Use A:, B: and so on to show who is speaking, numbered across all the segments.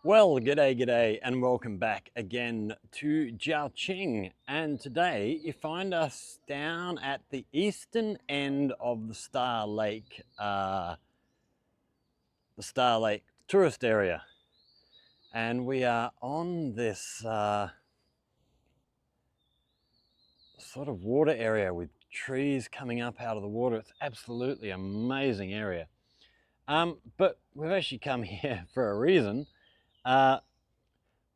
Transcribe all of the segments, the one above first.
A: Well, g'day, and welcome back again to Jiaoqing. And today you find us down at the eastern end of the Star Lake tourist area. And we are on this sort of water area with trees coming up out of the water. It's absolutely amazing area. But we've actually come here for a reason. We're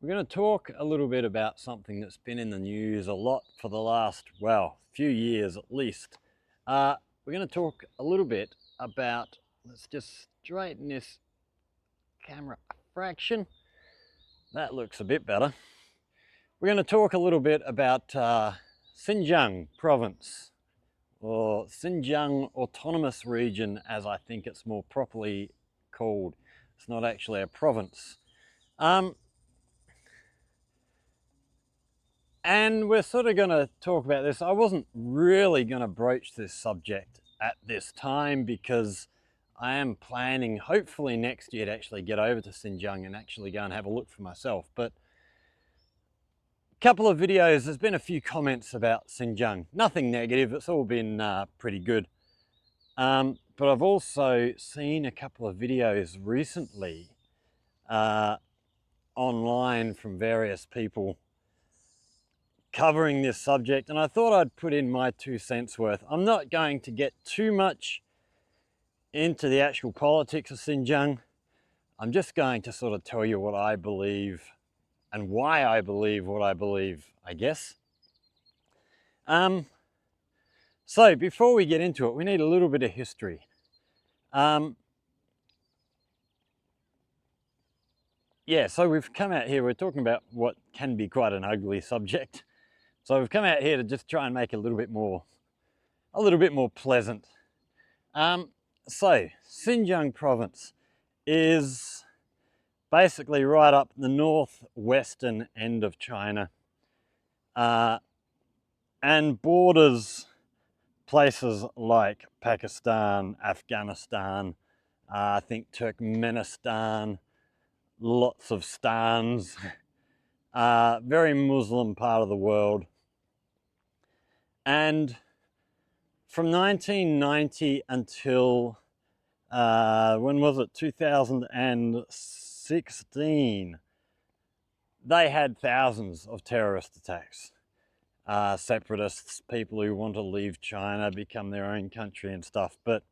A: going to talk a little bit about something that's been in the news a lot for the last, well, few years at least. We're going to talk a little bit about, let's just straighten this camera a fraction. That looks a bit better. We're going to talk a little bit about Xinjiang province, or Xinjiang Autonomous Region, as I think it's more properly called. It's not actually a province. And we're sort of going to talk about this. I wasn't really going to broach this subject at this time because I am planning, hopefully next year, to actually get over to Xinjiang and actually go and have a look for myself. But a couple of videos, there's been a few comments about Xinjiang. Nothing negative, it's all been pretty good. But I've also seen a couple of videos recently online from various people covering this subject, and I thought I'd put in my 2 cents worth. I'm not going to get too much into the actual politics of Xinjiang. I'm just going to sort of tell you what I believe and why I believe what I believe, I guess. So before we get into it, we need a little bit of history. Yeah, so we've come out here, we're talking about what can be quite an ugly subject. So we've come out here to just try and make it a little bit more pleasant. So Xinjiang province is basically right up the northwestern end of China, and borders places like Pakistan, Afghanistan, I think Turkmenistan, lots of stans, very Muslim part of the world. And from 1990 until, when was it, 2016, they had thousands of terrorist attacks. Separatists, people who want to leave China, become their own country and stuff. But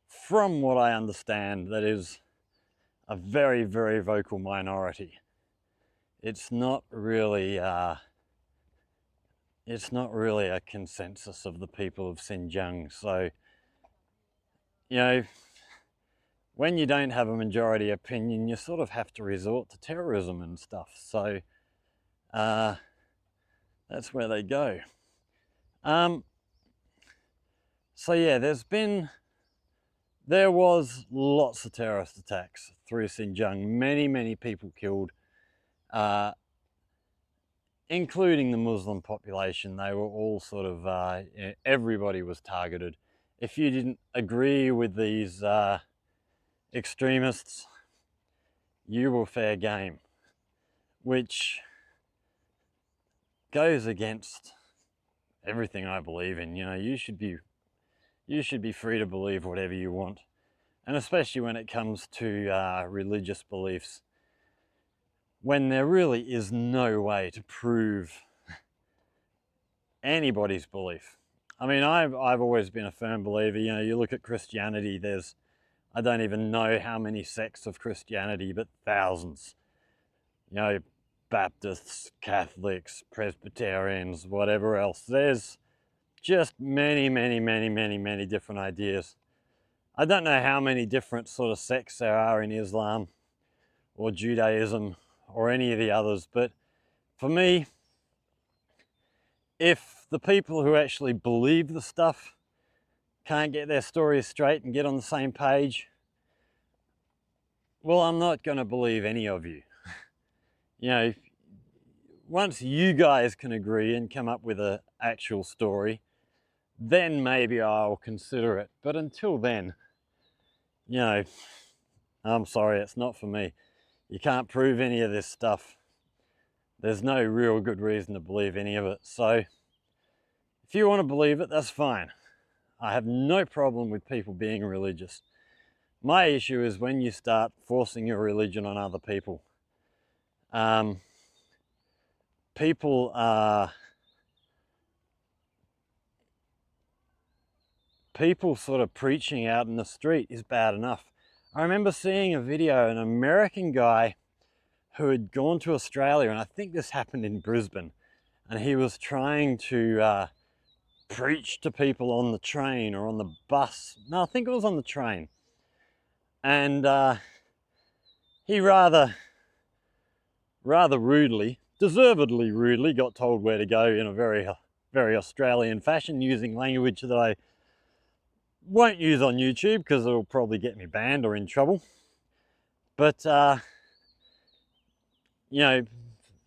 A: from what I understand, that is a very, very vocal minority. It's not really a consensus of the people of Xinjiang. So, you know, when you don't have a majority opinion, you sort of have to resort to terrorism and stuff. So that's where they go. So yeah, there was lots of terrorist attacks through Xinjiang. Many people killed, including the Muslim population. They were all sort of, everybody was targeted. If you didn't agree with these extremists, you were fair game, which goes against everything I believe in. You know, you should be free to believe whatever you want, and especially when it comes to religious beliefs, when there really is no way to prove anybody's belief. I mean, I've always been a firm believer. You know, you look at Christianity, there's, I don't even know how many sects of Christianity, but thousands. You know, Baptists, Catholics, Presbyterians, whatever else. There's just many different ideas. I don't know how many different sort of sects there are in Islam or Judaism or any of the others, but for me, if the people who actually believe the stuff can't get their stories straight and get on the same page, well, I'm not going to believe any of you. You know, once you guys can agree and come up with an actual story, then maybe I'll consider it. But until then, you know, I'm sorry, it's not for me. You can't prove any of this stuff. There's no real good reason to believe any of it. So if you want to believe it, that's fine. I have no problem with people being religious. My issue is when you start forcing your religion on other people. People sort of preaching out in the street is bad enough. I remember seeing a video, an American guy who had gone to Australia, and I think this happened in Brisbane, and he was trying to preach to people on the train or on the bus. No, I think it was on the train. And he rather rudely, deservedly rudely, got told where to go in a very Australian fashion, using language that I won't use on YouTube because it'll probably get me banned or in trouble. But you know,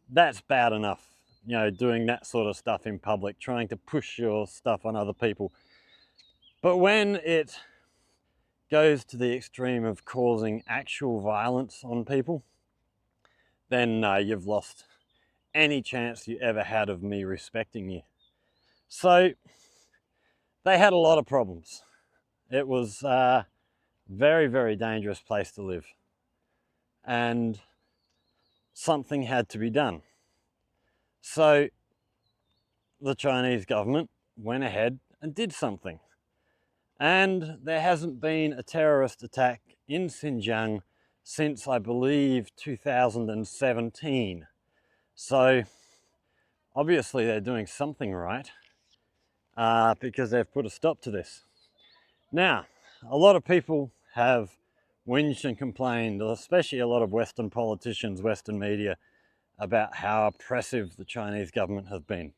A: that's bad enough. You know, doing that sort of stuff in public, trying to push your stuff on other people. But when it goes to the extreme of causing actual violence on people, then you've lost any chance you ever had of me respecting you. So they had a lot of problems. It was a very, very dangerous place to live. And something had to be done. So the Chinese government went ahead and did something. And there hasn't been a terrorist attack in Xinjiang since, I believe, 2017. So obviously they're doing something right, because they've put a stop to this. Now, a lot of people have whinged and complained, especially a lot of Western politicians, Western media, about how oppressive the Chinese government has been.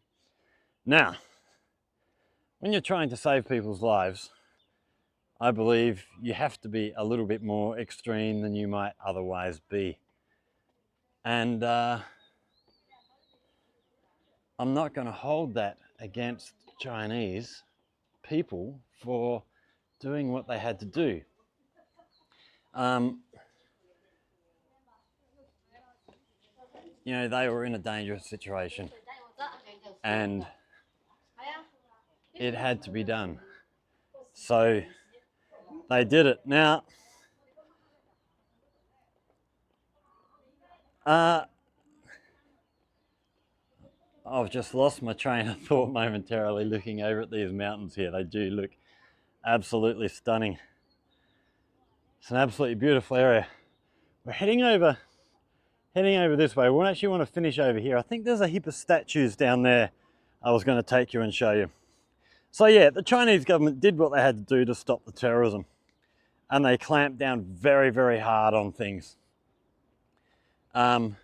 A: Now, when you're trying to save people's lives, I believe you have to be a little bit more extreme than you might otherwise be. And I'm not going to hold that against Chinese people for doing what they had to do. You know, they were in a dangerous situation and it had to be done. So they did it. Now, I've just lost my train of thought momentarily looking over at these mountains here. They do look absolutely stunning. It's an absolutely beautiful area. We're heading over this way. We actually want to finish over here. I think there's a heap of statues down there I was going to take you and show you. So yeah, the Chinese government did what they had to do to stop the terrorism. And they clamped down very, very hard on things. And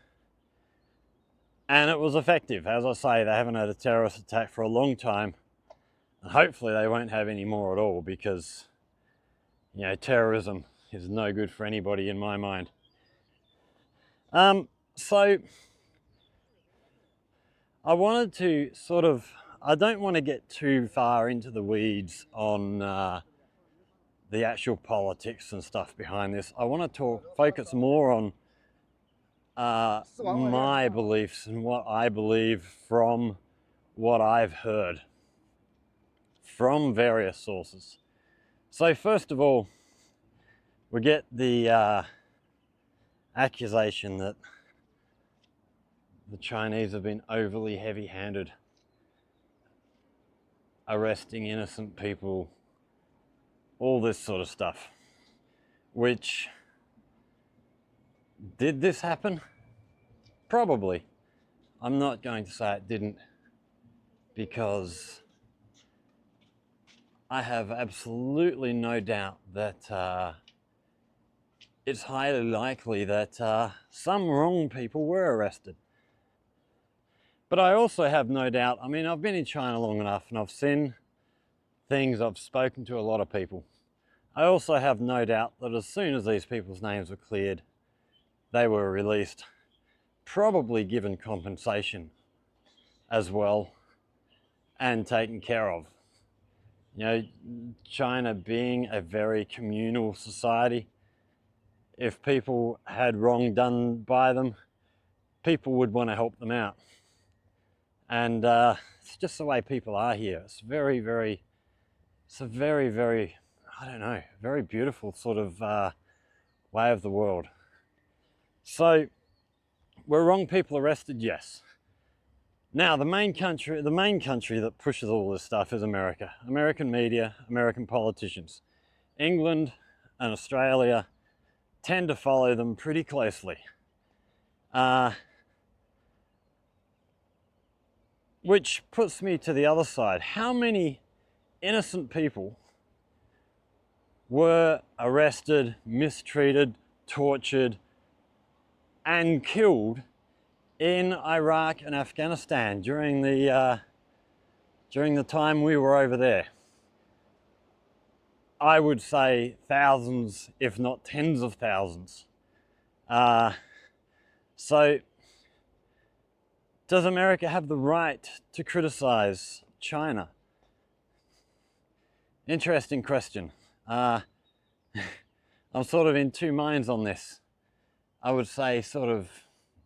A: it was effective. As I say, they haven't had a terrorist attack for a long time. And hopefully they won't have any more at all, because, you know, terrorism is no good for anybody in my mind. So I wanted to sort of, I don't want to get too far into the weeds on the actual politics and stuff behind this. I want to focus more on my beliefs and what I believe from what I've heard from various sources. So first of all, we get the accusation that the Chinese have been overly heavy-handed, arresting innocent people, all this sort of stuff. Which, did this happen? Probably. I'm not going to say it didn't, because I have absolutely no doubt that it's highly likely that some wrong people were arrested. But I also have no doubt, I mean, I've been in China long enough and I've seen things, I've spoken to a lot of people. I also have no doubt that as soon as these people's names were cleared, they were released, probably given compensation as well, and taken care of. You know, China being a very communal society, if people had wrong done by them, people would want to help them out. And it's just the way people are here. It's a very, very, I don't know, very beautiful sort of way of the world. So, were wrong people arrested? Yes. Now, the main country that pushes all this stuff is America. American media, American politicians. England and Australia tend to follow them pretty closely. Which puts me to the other side. How many innocent people were arrested, mistreated, tortured, and killed in Iraq and Afghanistan during the time we were over there? I would say thousands, if not tens of thousands. So, does America have the right to criticize China? Interesting question. I'm sort of in two minds on this. I would say sort of,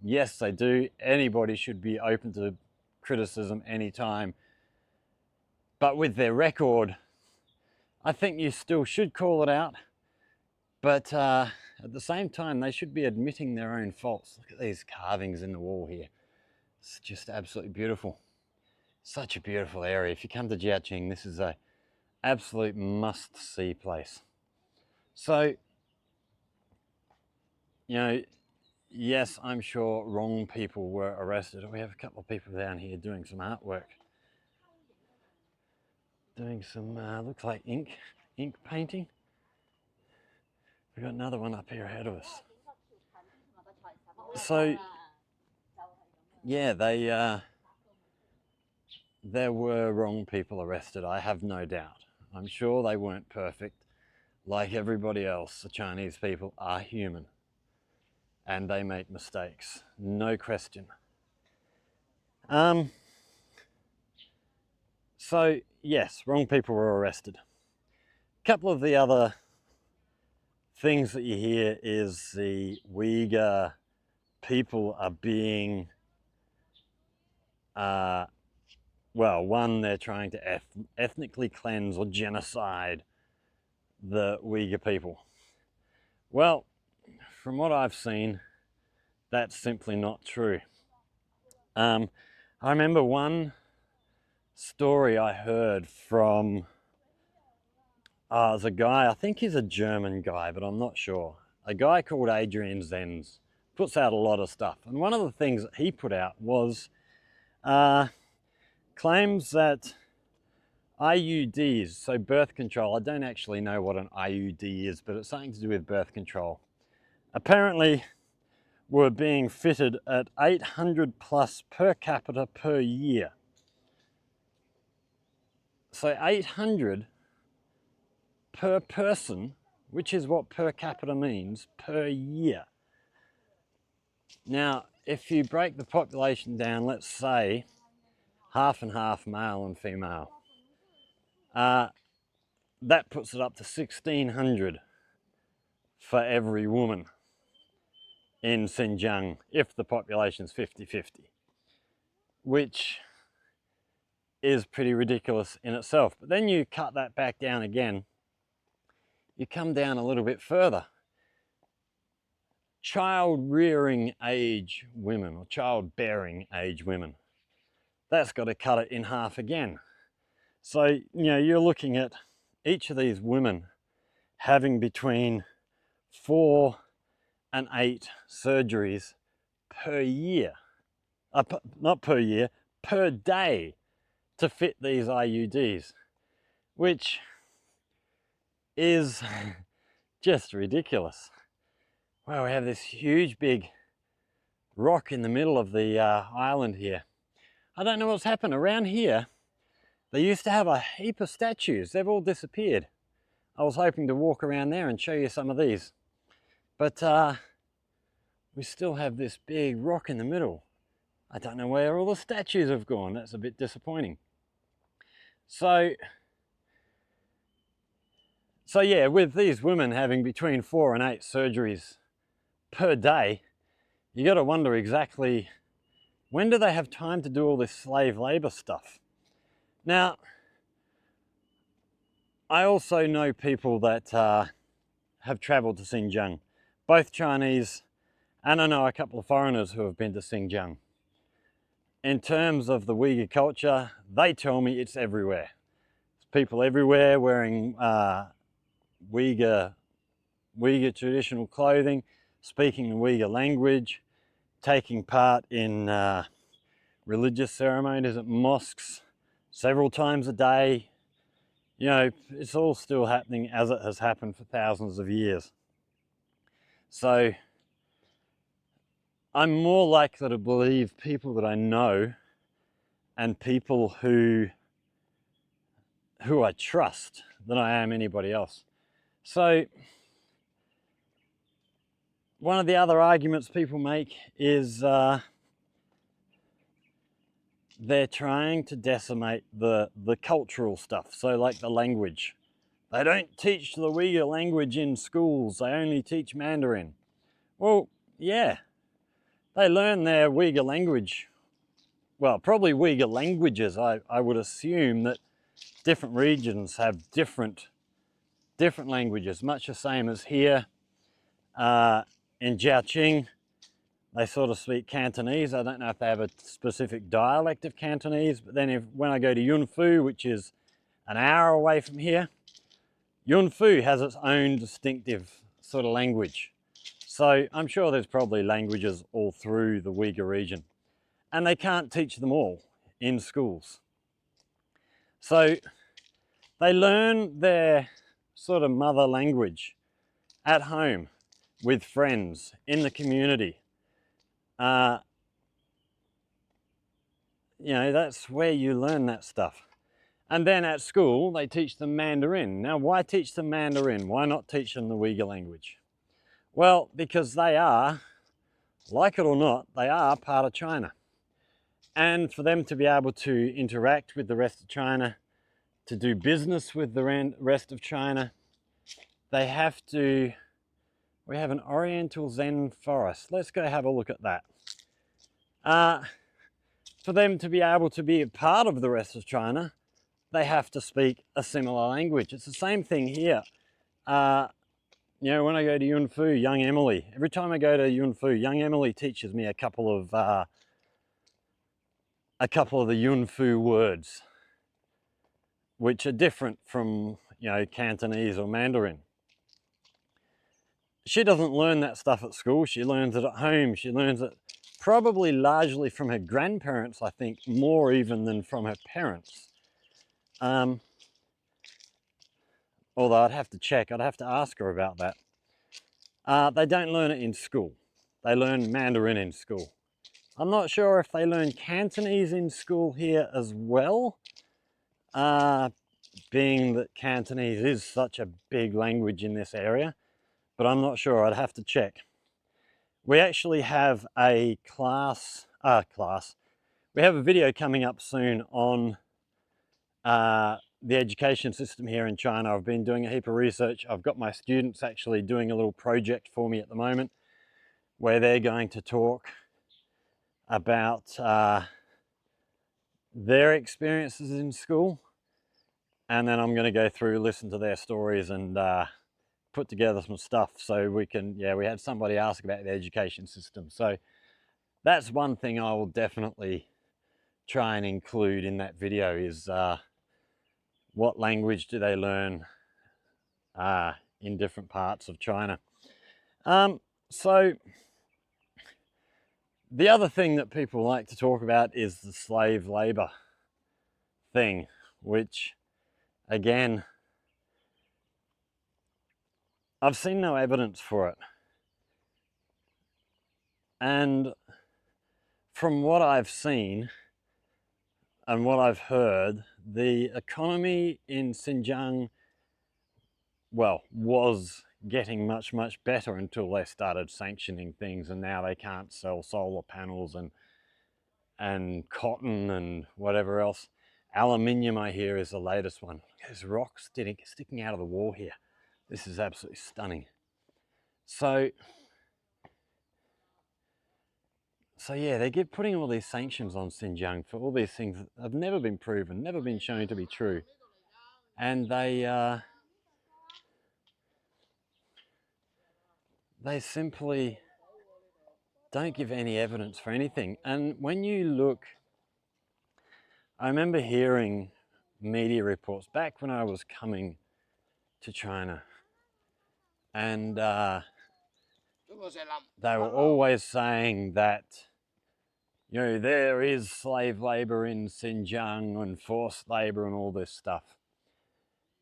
A: yes, they do. Anybody should be open to criticism anytime. But with their record, I think you still should call it out. But at the same time, they should be admitting their own faults. Look at these carvings in the wall here. It's just absolutely beautiful. Such a beautiful area. If you come to Jiaqing, this is a absolute must-see place. So, you know, yes, I'm sure wrong people were arrested. We have a couple of people down here doing some artwork. Doing some, looks like ink painting. We've got another one up here ahead of us. So, yeah, there were wrong people arrested, I have no doubt. I'm sure they weren't perfect. Like everybody else, the Chinese people are human. And they make mistakes, no question. So, yes, wrong people were arrested. A couple of the other things that you hear is the Uyghur people are being, well, one, they're trying to ethnically cleanse or genocide the Uyghur people. Well, from what I've seen, that's simply not true. I remember one story I heard from, there's a guy, I think he's a German guy, but I'm not sure. A guy called Adrian Zenz, puts out a lot of stuff. And one of the things that he put out was claims that IUDs, so birth control, I don't actually know what an IUD is, but it's something to do with birth control, apparently were being fitted at 800 plus per capita per year. So 800 per person, which is what per capita means, per year. Now, if you break the population down, let's say half and half, male and female, that puts it up to 1,600 for every woman in Xinjiang, if the population's 50-50, which is pretty ridiculous in itself. But then you cut that back down again, you come down a little bit further. Child rearing age women, or child bearing age women, that's got to cut it in half again. So, you know, you're looking at each of these women having between 4 and 8 surgeries per year, not per year, per day, to fit these IUDs, which is just ridiculous. Wow, we have this huge big rock in the middle of the island here. I don't know what's happened. Around here, they used to have a heap of statues. They've all disappeared. I was hoping to walk around there and show you some of these. But we still have this big rock in the middle. I don't know where all the statues have gone. That's a bit disappointing. So, So yeah, with these women having between 4 and 8 surgeries per day, you got to wonder exactly when do they have time to do all this slave labor stuff. Now, I also know people that have traveled to Xinjiang, both Chinese, and I know a couple of foreigners who have been to Xinjiang. In terms of the Uyghur culture, they tell me it's everywhere. There's people everywhere wearing Uyghur traditional clothing, speaking the Uyghur language, taking part in religious ceremonies at mosques several times a day. You know, it's all still happening as it has happened for thousands of years. So I'm more likely to believe people that I know and people who I trust than I am anybody else. So one of the other arguments people make is they're trying to decimate the cultural stuff, so like the language. They don't teach the Uyghur language in schools, they only teach Mandarin. Well, yeah, they learn their Uyghur language. Well, probably Uyghur languages. I would assume that different regions have different languages, much the same as here in Jiaqing. They sort of speak Cantonese. I don't know if they have a specific dialect of Cantonese, but then when I go to Yunfu, which is an hour away from here, Yunfu has its own distinctive sort of language. So I'm sure there's probably languages all through the Uyghur region, and they can't teach them all in schools. So they learn their sort of mother language at home, with friends, in the community. You know, that's where you learn that stuff. And then at school, they teach them Mandarin. Now, why teach them Mandarin? Why not teach them the Uyghur language? Well, because they are, like it or not, they are part of China. And for them to be able to interact with the rest of China, to do business with the rest of China, they have to. We have an Oriental Zen forest. Let's go have a look at that. For them to be able to be a part of the rest of China, they have to speak a similar language. It's the same thing here. You know, when I go to Yunfu, young Emily, every time I go to Yunfu, young Emily teaches me a couple of the Yunfu words, which are different from, you know, Cantonese or Mandarin. She doesn't learn that stuff at school. She learns it at home. She learns it probably largely from her grandparents, I think, more even than from her parents. Although I'd have to check. I'd have to ask her about that. They don't learn it in school. They learn Mandarin in school. I'm not sure if they learn Cantonese in school here as well, being that Cantonese is such a big language in this area, but I'm not sure. I'd have to check. We actually have a we have a video coming up soon on the education system here in China. I've been doing a heap of research. I've got my students actually doing a little project for me at the moment where they're going to talk about their experiences in school, and then I'm going to go through, listen to their stories, and put together some stuff so we can, we had somebody ask about the education system. So that's one thing I will definitely try and include in that video is what language do they learn in different parts of China. So the other thing that people like to talk about is the slave labor thing, which again, I've seen no evidence for it. And from what I've seen and what I've heard, the economy in Xinjiang, well, was getting much, much better until they started sanctioning things, and now they can't sell solar panels and cotton and whatever else. Aluminium, I hear, is the latest one. There's rocks sticking out of the wall here. This is absolutely stunning. So yeah, they keep putting all these sanctions on Xinjiang for all these things that have never been proven, never been shown to be true. And they simply don't give any evidence for anything. And when you look, I remember hearing media reports back when I was coming to China, and they were always saying that, you know, there is slave labor in Xinjiang and forced labor and all this stuff.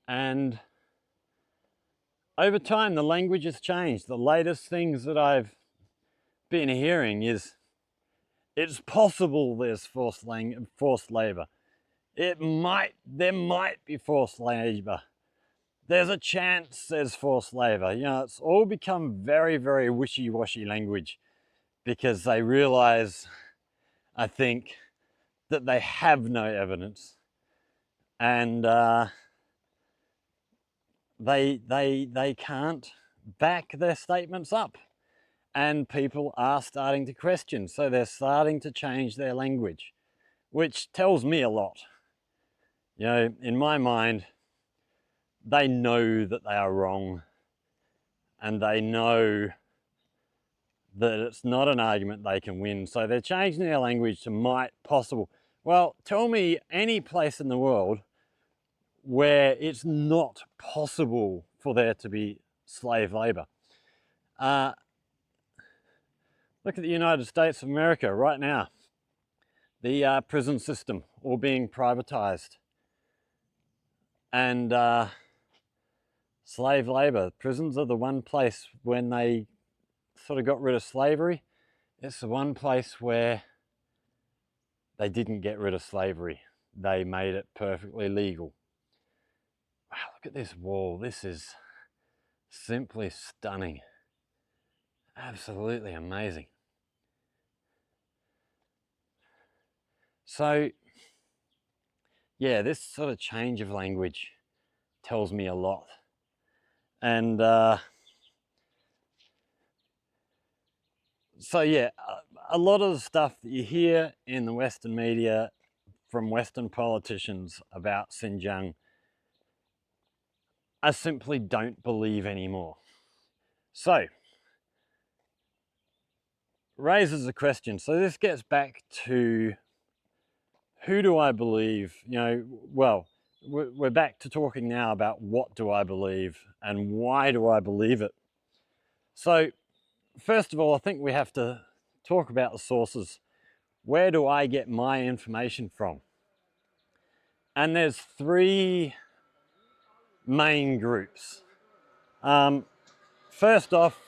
A: And over time, the language has changed. The latest things that I've been hearing is it's possible there's forced labor. There might be forced labor. There's a chance there's forced labor. You know, it's all become very, very wishy-washy language because they realize, I think, that they have no evidence, and they can't back their statements up, and people are starting to question. So they're starting to change their language, which tells me a lot. You know, in my mind, they know that they are wrong, and they know that it's not an argument they can win. So they're changing their language to might, possible. Well, tell me any place in the world where it's not possible for there to be slave labor. Look at the United States of America right now. The prison system all being privatized. And slave labor. Prisons are the one place when they sort of got rid of slavery. It's the one place where they didn't get rid of slavery. They made it perfectly legal. Wow, look at this wall. This is simply stunning. Absolutely amazing. So, yeah, this sort of change of language tells me a lot. And so, yeah, a lot of the stuff that you hear in the Western media from Western politicians about Xinjiang, I simply don't believe anymore. So, raises a question. So this gets back to, who do I believe? You know, well, we're back to talking now about what do I believe and why do I believe it. So first of all, I think we have to talk about the sources. Where do I get my information from? And there's three main groups. First off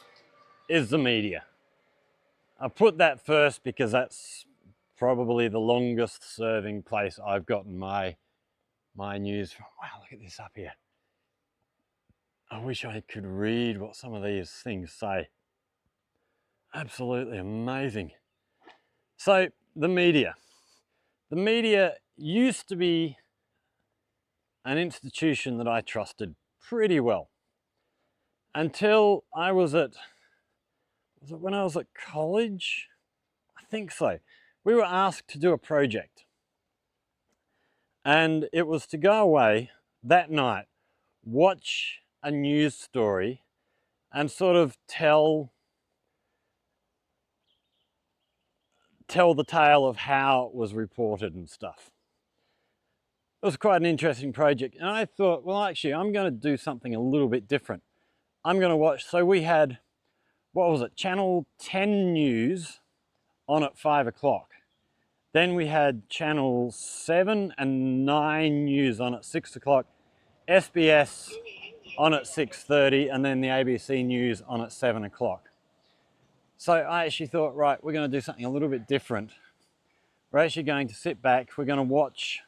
A: is the media. I put that first because that's probably the longest serving place I've gotten my news from. Wow, look at this up here. I wish I could read what some of these things say. Absolutely amazing. So the media. The media used to be an institution that I trusted pretty well until I was it when I was at college? I think so. We were asked to do a project, and it was to go away that night, watch a news story, and sort of tell the tale of how it was reported and stuff. It was quite an interesting project, and I thought, well, actually, I'm going to do something a little bit different. I'm going to watch. So we had, what was it, Channel 10 News on at 5 o'clock. Then we had Channel 7 and 9 News on at 6 o'clock, SBS on at 6:30, and then the ABC News on at 7 o'clock. So I actually thought, right, we're going to do something a little bit different. We're actually going to sit back, we're going to watch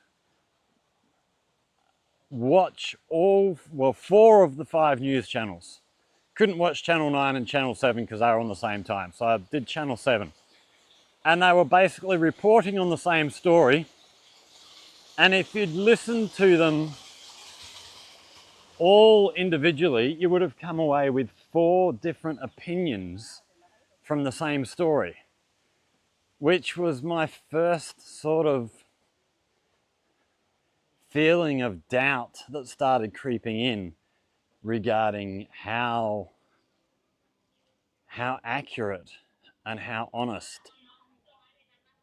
A: all, well, 4 of the 5 news channels. Couldn't watch Channel 9 and Channel 7 because they were on the same time, so I did Channel 7. And they were basically reporting on the same story, and if you'd listened to them all individually, you would have come away with 4 different opinions from the same story, which was my first sort of feeling of doubt that started creeping in regarding how accurate and how honest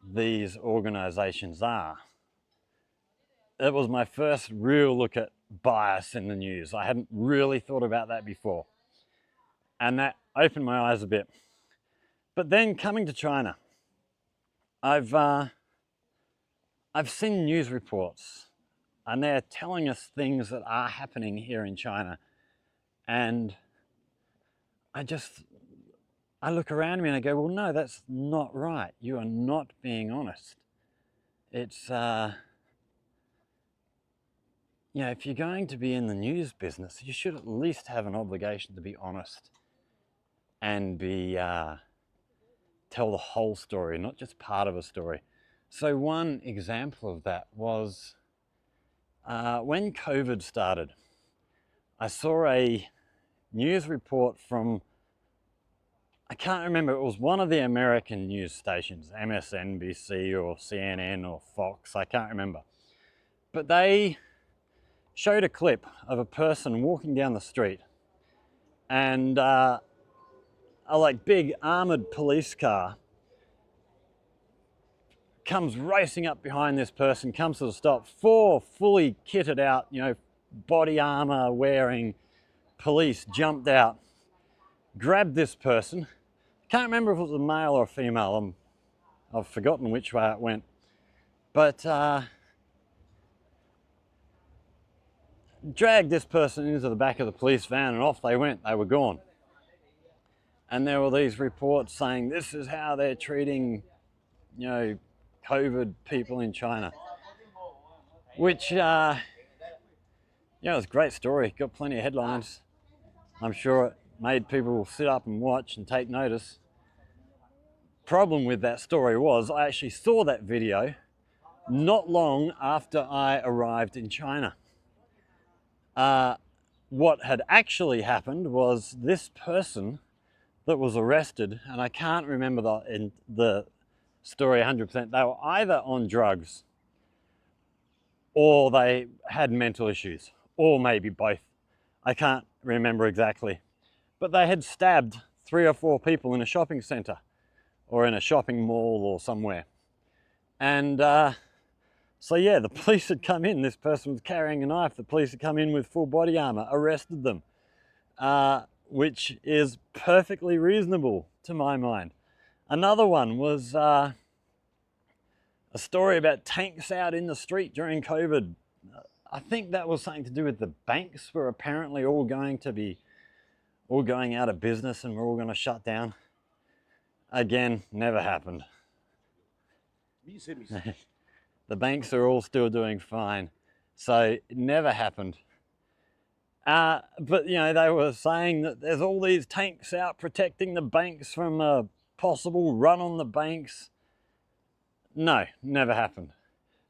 A: these organizations are. It was my first real look at bias in the news. I hadn't really thought about that before. And that opened my eyes a bit. But then coming to China, I've seen news reports and they're telling us things that are happening here in China. And I look around me and I go, well, no, that's not right. You are not being honest. It's, you know, if you're going to be in the news business, you should at least have an obligation to be honest and tell the whole story, not just part of a story. So one example of that was when COVID started, I saw a news report from, I can't remember, it was one of the American news stations, MSNBC or CNN or Fox, I can't remember. But they showed a clip of a person walking down the street and a like big armored police car comes racing up behind this person, comes to a stop. 4 fully kitted out, you know, body armor wearing police jumped out, grabbed this person. Can't remember if it was a male or a female. I've forgotten which way it went. But dragged this person into the back of the police van and off they went. They were gone. And there were these reports saying this is how they're treating, you know, COVID people in China. Which, yeah, it was a great story. Got plenty of headlines. I'm sure it made people sit up and watch and take notice. Problem with that story was I actually saw that video not long after I arrived in China. What had actually happened was this person that was arrested, and I can't remember the story 100%, they were either on drugs or they had mental issues, or maybe both. I can't remember exactly. But they had stabbed 3 or 4 people in a shopping centre or in a shopping mall or somewhere. And so yeah, the police had come in, this person was carrying a knife, the police had come in with full body armour, arrested them, which is perfectly reasonable to my mind. Another one was a story about tanks out in the street during COVID. I think that was something to do with the banks were apparently all going out of business and we're all going to shut down. Again, never happened. The banks are all still doing fine. So it never happened. But you know, they were saying that there's all these tanks out protecting the banks from a possible run on the banks. No, never happened.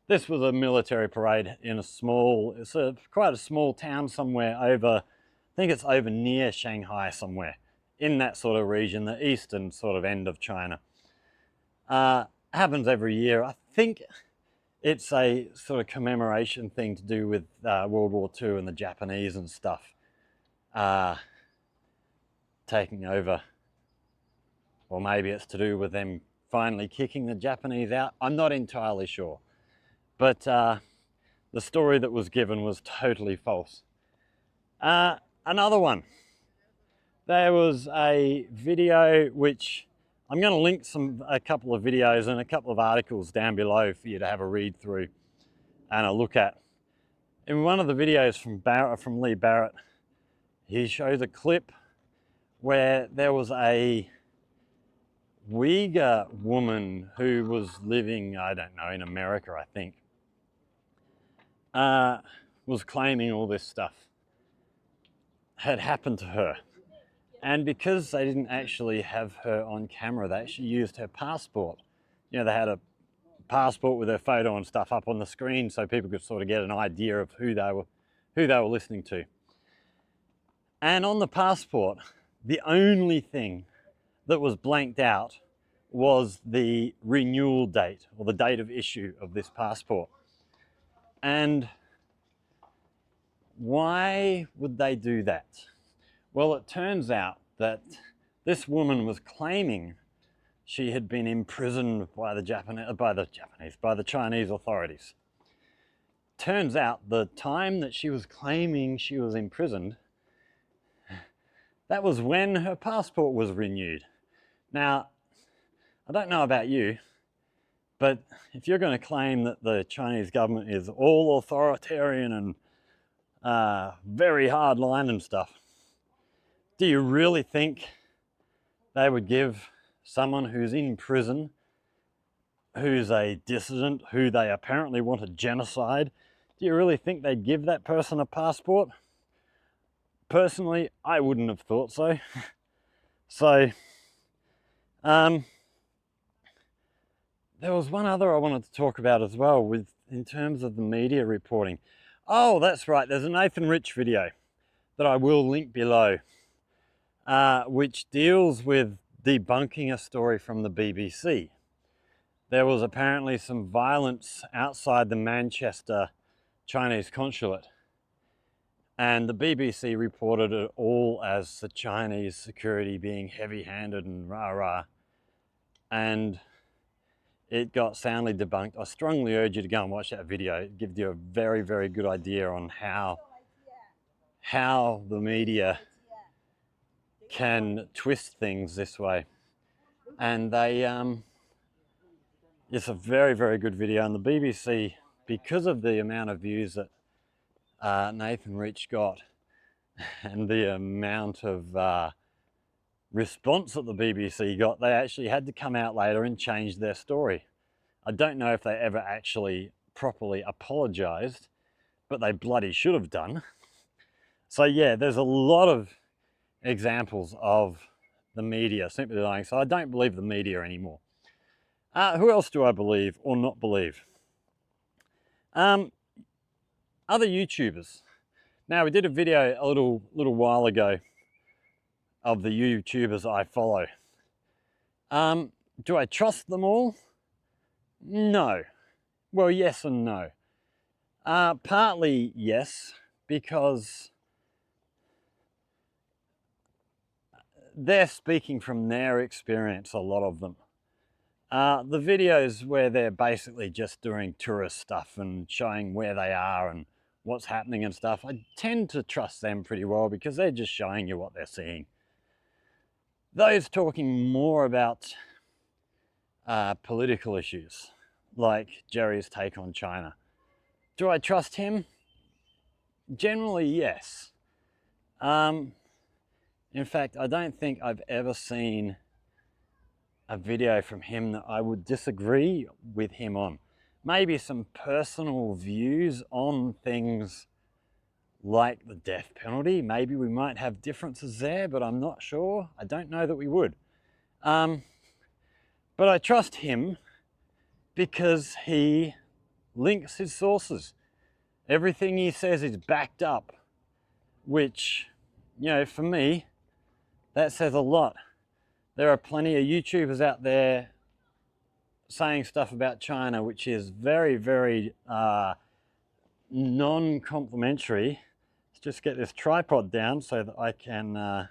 A: This was a military parade in quite a small town somewhere over, I think it's over near Shanghai somewhere, in that sort of region, the eastern sort of end of China. Happens every year. I think it's a sort of commemoration thing to do with World War II and the Japanese and stuff taking over. Or maybe it's to do with them finally kicking the Japanese out. I'm not entirely sure. But the story that was given was totally false. Another one. There was a video which I'm going to link a couple of videos and a couple of articles down below for you to have a read through and a look at. In one of the videos from Lee Barrett, he shows a clip where there was a Uyghur woman who was living, I don't know, in America, I think, was claiming all this stuff had happened to her. And because they didn't actually have her on camera, they actually used her passport. You know, they had a passport with her photo and stuff up on the screen so people could sort of get an idea of who they were listening to. And on the passport, the only thing that was blanked out was the renewal date, or the date of issue of this passport. And why would they do that? Well, it turns out that this woman was claiming she had been imprisoned by the Chinese authorities. Turns out the time that she was claiming she was imprisoned, that was when her passport was renewed. Now, I don't know about you, but if you're going to claim that the Chinese government is all authoritarian and very hardline and stuff, do you really think they would give someone who's in prison, who's a dissident, who they apparently want to genocide, do you really think they'd give that person a passport? Personally, I wouldn't have thought so. So, there was one other I wanted to talk about as well in terms of the media reporting. Oh, that's right, there's a Nathan Rich video that I will link below, which deals with debunking a story from the BBC. There was apparently some violence outside the Manchester Chinese consulate, and the BBC reported it all as the Chinese security being heavy-handed and rah-rah, and it got soundly debunked. I strongly urge you to go and watch that video. It gives you a very, very good idea on how the media can twist things this way. And it's a very, very good video. And the BBC, because of the amount of views that Nathan Rich got and the amount of response that the BBC got, they actually had to come out later and change their story. I don't know if they ever actually properly apologized, but they bloody should have done. So yeah, there's a lot of examples of the media simply lying. So I don't believe the media anymore. Who else do I believe or not believe? Other YouTubers. Now, we did a video a little while ago of the YouTubers I follow. Do I trust them all? No. Well, yes and no. Partly yes, because they're speaking from their experience, a lot of them. The videos where they're basically just doing tourist stuff and showing where they are and what's happening and stuff, I tend to trust them pretty well because they're just showing you what they're seeing. Those talking more about political issues, like Jerry's take on China. Do I trust him? Generally, yes. In fact, I don't think I've ever seen a video from him that I would disagree with him on. Maybe some personal views on things like the death penalty. Maybe we might have differences there, but I'm not sure. I don't know that we would. But I trust him because he links his sources. Everything he says is backed up, which, you know, for me, that says a lot. There are plenty of YouTubers out there saying stuff about China which is very, very non-complimentary. Let's just get this tripod down so that I can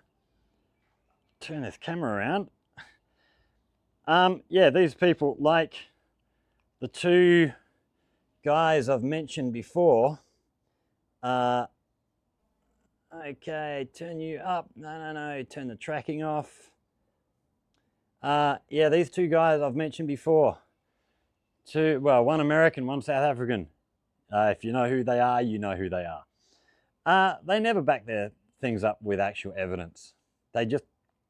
A: turn this camera around. Yeah, these people, like the two guys I've mentioned before. Okay, turn you up. No, turn the tracking off. Yeah, these two guys I've mentioned before. Well, one American, one South African. If you know who they are, you know who they are. They never back their things up with actual evidence. They just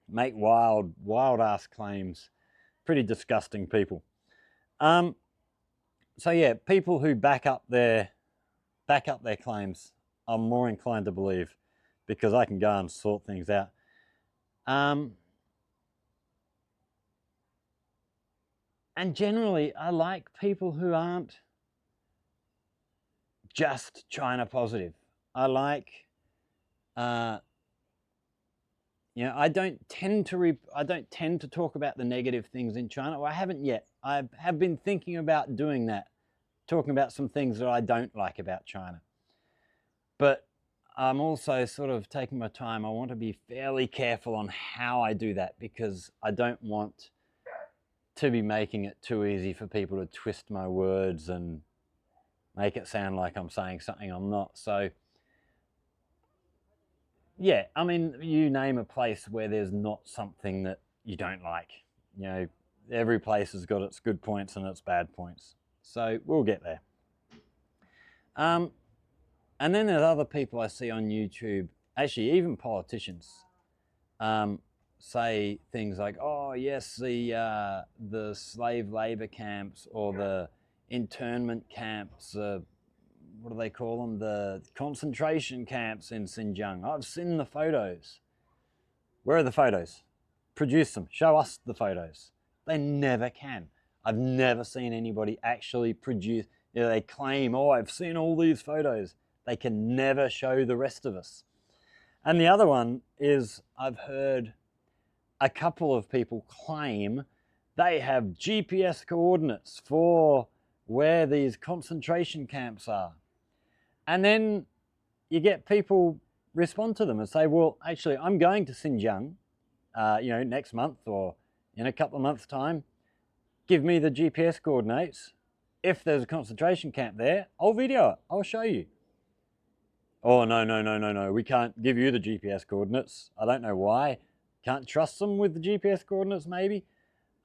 A: make wild ass claims. Pretty disgusting people. So yeah, people who back up their claims, I'm more inclined to believe because I can go and sort things out. And generally, I like people who aren't just China positive. I like You know, I don't tend to talk about the negative things in China. Well, I haven't yet. I have been thinking about doing that, talking about some things that I don't like about China. But I'm also sort of taking my time. I want to be fairly careful on how I do that, because I don't want to be making it too easy for people to twist my words and make it sound like I'm saying something I'm not. So yeah, I mean, you name a place where there's not something that you don't like. You know, every place has got its good points and its bad points. So we'll get there. And then there's other people I see on YouTube, actually even politicians, say things like, "Oh yes, the slave labor camps or the internment camps, what do they call them? The concentration camps in Xinjiang. I've seen the photos." Where are the photos? Produce them. Show us the photos. They never can. I've never seen anybody actually produce. You know, they claim, "Oh, I've seen all these photos." They can never show the rest of us. And the other one is, I've heard a couple of people claim they have GPS coordinates for where these concentration camps are. And then you get people respond to them and say, "Well, actually, I'm going to Xinjiang, you know, next month or in a couple of months' time. Give me the GPS coordinates. If there's a concentration camp there, I'll video it. I'll show you." "Oh, no, no, no, no, no. We can't give you the GPS coordinates." I don't know why. Can't trust them with the GPS coordinates, maybe.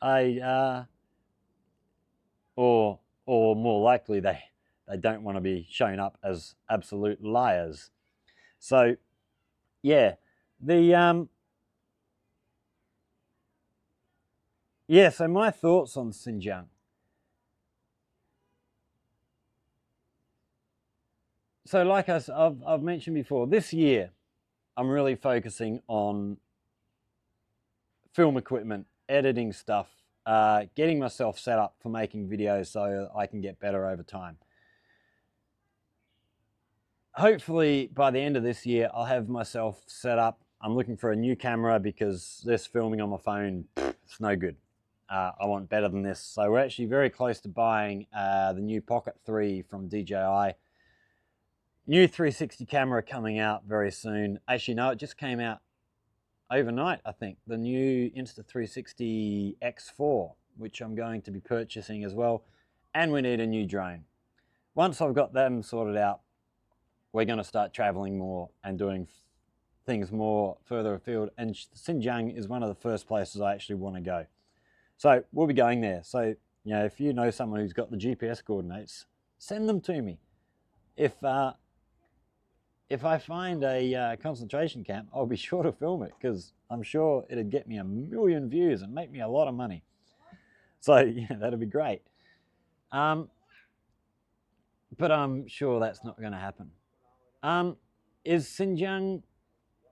A: Or more likely, they don't want to be shown up as absolute liars. So, yeah, so my thoughts on Xinjiang. So like I've mentioned before, this year I'm really focusing on film equipment, editing stuff, getting myself set up for making videos so I can get better over time. Hopefully by the end of this year, I'll have myself set up. I'm looking for a new camera because this filming on my phone, it's no good. I want better than this. So we're actually very close to buying the new Pocket 3 from DJI. New 360 camera coming out very soon. Actually, no, it just came out overnight, I think. The new Insta360 X4, which I'm going to be purchasing as well. And we need a new drone. Once I've got them sorted out, we're going to start traveling more and doing things more further afield. And Xinjiang is one of the first places I actually want to go. So we'll be going there. So, you know, if you know someone who's got the GPS coordinates, send them to me. If I find a concentration camp, I'll be sure to film it, because I'm sure it'd get me 1 million views and make me a lot of money. So yeah, that'd be great. But I'm sure that's not going to happen. Is Xinjiang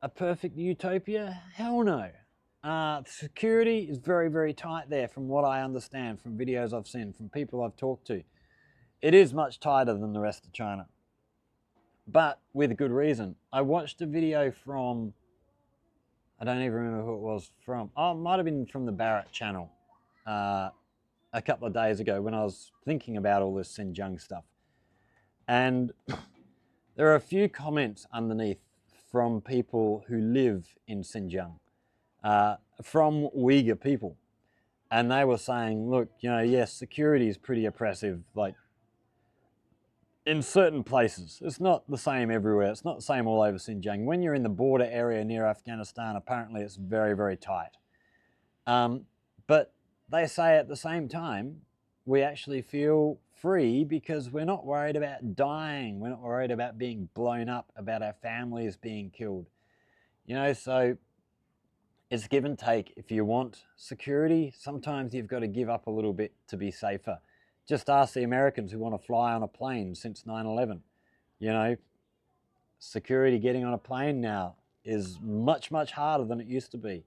A: a perfect utopia? Hell no. Security is very, very tight there, from what I understand, from videos I've seen, from people I've talked to. It is much tighter than the rest of China, but with good reason. I watched a video from, I don't even remember who it was from. Oh, it might have been from the Barrett channel a couple of days ago when I was thinking about all this Xinjiang stuff. And there are a few comments underneath from people who live in Xinjiang, from Uyghur people. And they were saying, look, you know, yes, security is pretty oppressive, like in certain places. It's not the same everywhere. It's not the same all over Xinjiang. When you're in the border area near Afghanistan, apparently it's very, very tight. But they say at the same time, we actually feel free because we're not worried about dying. We're not worried about being blown up, about our families being killed. You know, so it's give and take. If you want security, sometimes you've got to give up a little bit to be safer. Just ask the Americans who want to fly on a plane since 9/11. You know, security getting on a plane now is much, much harder than it used to be.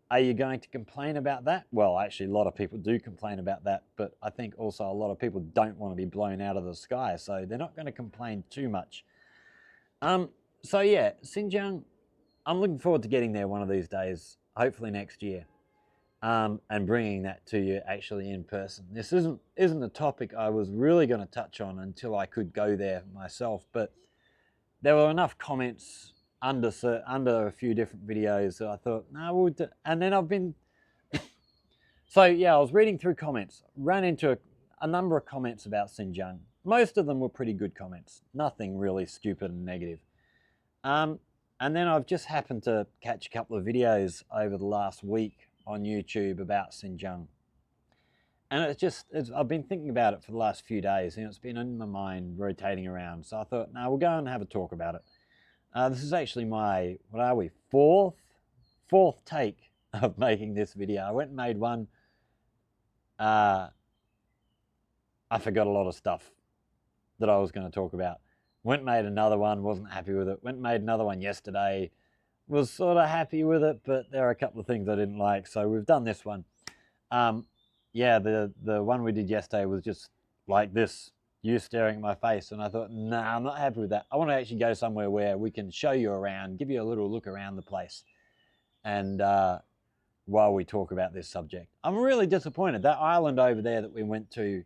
A: Are you going to complain about that? Well, actually, a lot of people do complain about that, but I think also a lot of people don't want to be blown out of the sky, so they're not going to complain too much. So yeah, Xinjiang, I'm looking forward to getting there one of these days, hopefully next year, and bringing that to you actually in person. This isn't a topic I was really going to touch on until I could go there myself, but there were enough comments under a few different videos that I thought, no, we'll do. And then I've been, so yeah, I was reading through comments, ran into a number of comments about Xinjiang. Most of them were pretty good comments, nothing really stupid and negative. And then I've just happened to catch a couple of videos over the last week on YouTube about Xinjiang. And I've been thinking about it for the last few days, and it's been in my mind rotating around. So I thought, no, we'll go and have a talk about it. This is actually my, what are we, fourth take of making this video. I went and made one. I forgot a lot of stuff that I was going to talk about. Went and made another one, wasn't happy with it. Went and made another one yesterday, was sort of happy with it, but there are a couple of things I didn't like, so we've done this one. Yeah, the one we did yesterday was just like this, you staring at my face, and I thought, nah, I'm not happy with that. I want to actually go somewhere where we can show you around, give you a little look around the place, and while we talk about this subject. I'm really disappointed. That island over there that we went to,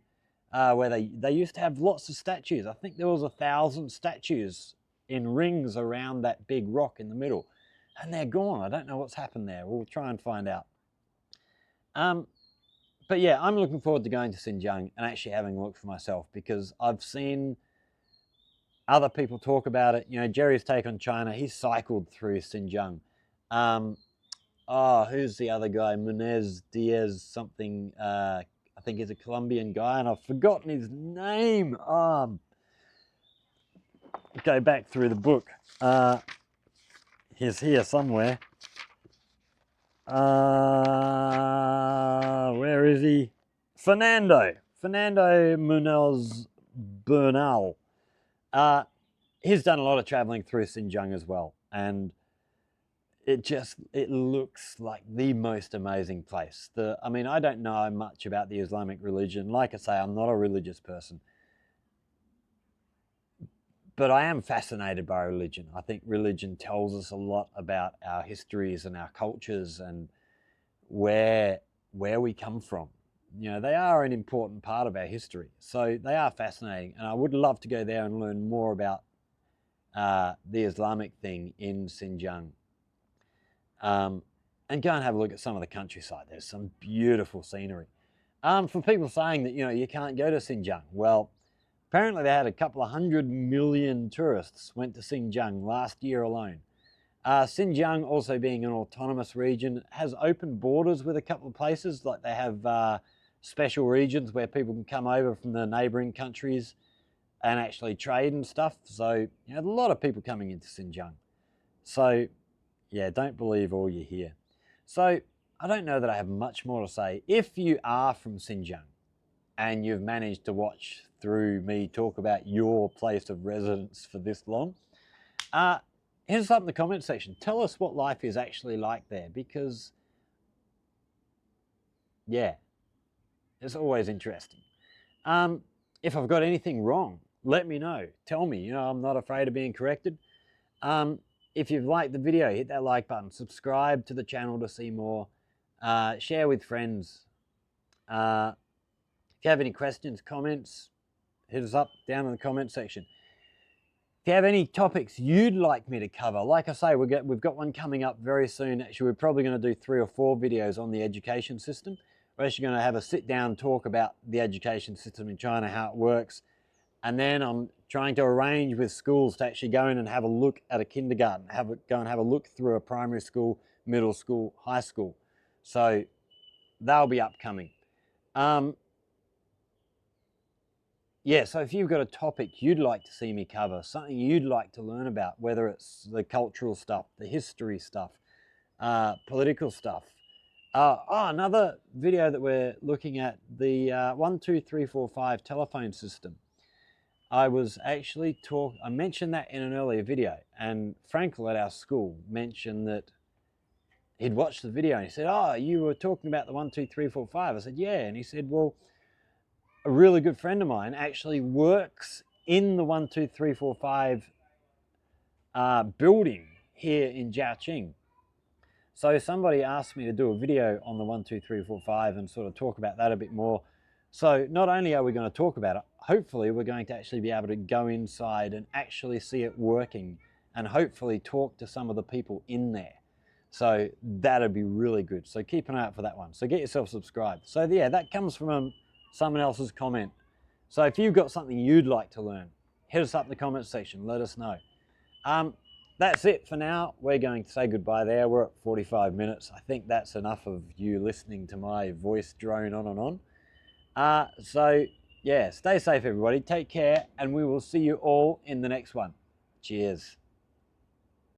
A: where they used to have lots of statues. I think there was 1,000 statues in rings around that big rock in the middle, and they're gone. I don't know what's happened there. We'll try and find out. But yeah, I'm looking forward to going to Xinjiang and actually having a look for myself, because I've seen other people talk about it. You know, Jerry's Take on China, he cycled through Xinjiang. Who's the other guy? Munez Diaz something. I think he's a Colombian guy, and I've forgotten his name. Go back through the book. He's here somewhere. Where is he? Fernando Munoz Bernal. He's done a lot of traveling through Xinjiang as well, and it looks like the most amazing place. I mean, I don't know much about the Islamic religion. Like I say, I'm not a religious person, but I am fascinated by religion. I think religion tells us a lot about our histories and our cultures and where we come from. You know, they are an important part of our history, so they are fascinating, and I would love to go there and learn more about the Islamic thing in Xinjiang. And go and have a look at some of the countryside. There's some beautiful scenery. For people saying that, you know, you can't go to Xinjiang, well, apparently they had a couple of 100 million tourists went to Xinjiang last year alone. Xinjiang, also being an autonomous region, has open borders with a couple of places. Like they have special regions where people can come over from the neighboring countries and actually trade and stuff. So, you know, a lot of people coming into Xinjiang. So, yeah, don't believe all you hear. So, I don't know that I have much more to say. If you are from Xinjiang and you've managed to watch through me talk about your place of residence for this long, hit us up in the comment section. Tell us what life is actually like there, because, yeah, it's always interesting. If I've got anything wrong, let me know. Tell me. You know, I'm not afraid of being corrected. If you've liked the video, hit that like button. Subscribe to the channel to see more. Share with friends. If you have any questions, comments, hit us up down in the comment section. If you have any topics you'd like me to cover, like I say, we've got one coming up very soon. Actually, we're probably going to do 3 or 4 videos on the education system. We're actually going to have a sit-down talk about the education system in China, how it works. And then I'm trying to arrange with schools to actually go in and have a look at a kindergarten, go and have a look through a primary school, middle school, high school. So they'll be upcoming. Yeah, so if you've got a topic you'd like to see me cover, something you'd like to learn about, whether it's the cultural stuff, the history stuff, political stuff. Another video that we're looking at, the 12345 telephone system. I mentioned that in an earlier video, and Frankel at our school mentioned that he'd watched the video and he said, "Oh, you were talking about the 12345. I said, "Yeah." And he said, "Well, a really good friend of mine actually works in the 12345 building here in Jiaqing. So somebody asked me to do a video on the 1, 2, 3, 4, 5 and sort of talk about that a bit more. So not only are we going to talk about it, hopefully we're going to actually be able to go inside and actually see it working and hopefully talk to some of the people in there. So that'd be really good. So keep an eye out for that one. So get yourself subscribed. So yeah, that comes from someone else's comment. So if you've got something you'd like to learn, hit us up in the comment section, let us know. That's it for now. We're going to say goodbye there. We're at 45 minutes. I think that's enough of you listening to my voice drone on and on. So yeah, stay safe everybody, take care, and we will see you all in the next one. Cheers.